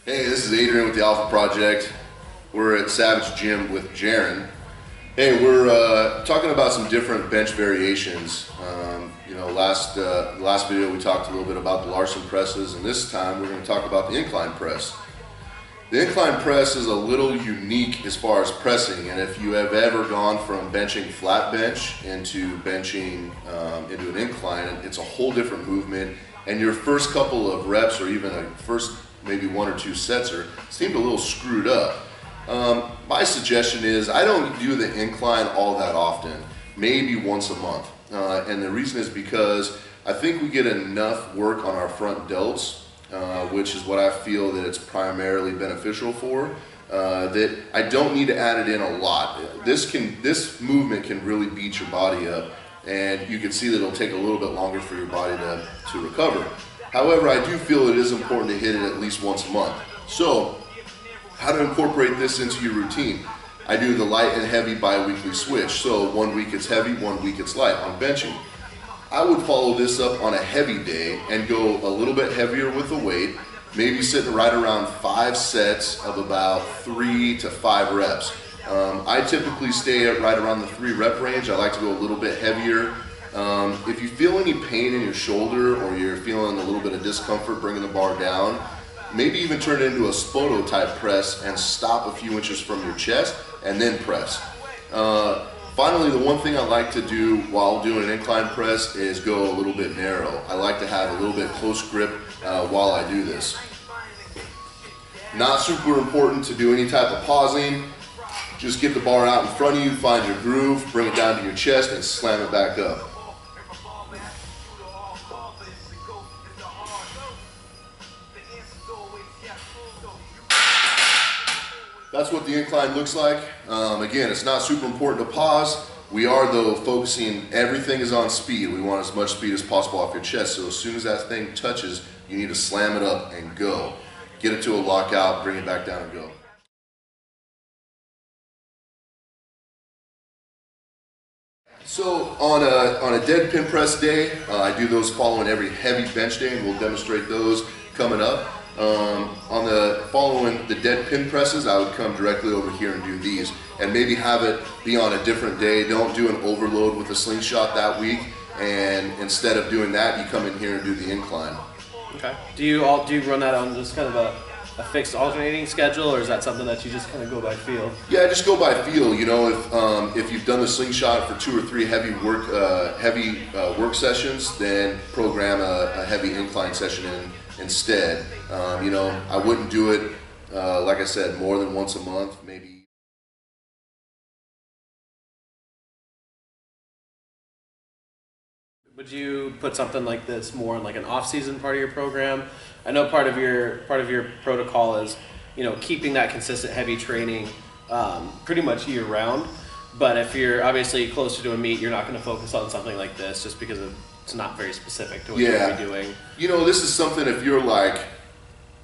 Hey, this is Adrian with the Alpha Project. We're at Savage Gym with Jaron. Hey, we're talking about some different bench variations. Last video we talked a little bit about the Larson presses, and this time we're going to talk about the incline press. The incline press is a little unique as far as pressing, and if you have ever gone from benching flat bench into benching into an incline, it's a whole different movement, and your first couple of reps or even a first maybe one or two sets seemed a little screwed up. My suggestion is I don't do the incline all that often, maybe once a month. And the reason is because I think we get enough work on our front delts, which is what I feel that it's primarily beneficial for, that I don't need to add it in a lot. This movement can really beat your body up, and you can see that it'll take a little bit longer for your body to recover. However, I do feel it is important to hit it at least once a month. So, how to incorporate this into your routine? I do the light and heavy bi-weekly switch. So 1 week it's heavy, 1 week it's light on benching. I would follow this up on a heavy day and go a little bit heavier with the weight, maybe sitting right around 5 sets of about 3 to 5 reps. I typically stay at right around the 3 rep range. I like to go a little bit heavier. If you feel any pain in your shoulder or you're feeling a little bit of discomfort bringing the bar down, maybe even turn it into a Spoto type press and stop a few inches from your chest and then press. Finally, the one thing I like to do while doing an incline press is go a little bit narrow. I like to have a little bit close grip while I do this. Not super important to do any type of pausing. Just get the bar out in front of you, find your groove, bring it down to your chest and slam it back up. That's what the incline looks like. Again, it's not super important to pause. We are, though, focusing, everything is on speed. We want as much speed as possible off your chest. So as soon as that thing touches, you need to slam it up and go. Get it to a lockout, bring it back down and go. So on a dead pin press day, I do those following every heavy bench day, and we'll demonstrate those coming up. Following the dead pin presses, I would come directly over here and do these, and maybe have it be on a different day. Don't do an overload with a slingshot that week, and instead of doing that, you come in here and do the incline. Okay. Do you run that on just kind of a fixed alternating schedule, or is that something that you just kind of go by feel? Yeah, just go by feel. You know, if you've done the slingshot for 2 or 3 heavy work sessions, then program a heavy incline session in instead. You know, I wouldn't do it, like I said, more than once a month, maybe. Would you put something like this more in like an off-season part of your program? I know part of your protocol is, you know, keeping that consistent heavy training pretty much year-round. But if you're obviously closer to a meet, you're not going to focus on something like this just because it's not very specific to what you're going to be doing. You know, this is something if you're like,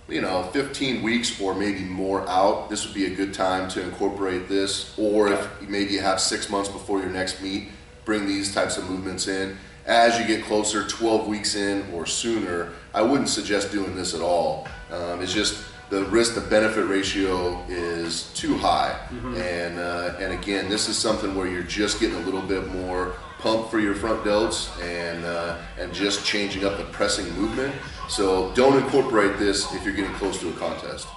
you know, 15 weeks or maybe more out, this would be a good time to incorporate this. Or if maybe you have 6 months before your next meet, bring these types of movements in. As you get closer, 12 weeks in or sooner, I wouldn't suggest doing this at all. It's just the risk to benefit ratio is too high. And again, this is something where you're just getting a little bit more pump for your front delts and just changing up the pressing movement. So don't incorporate this if you're getting close to a contest.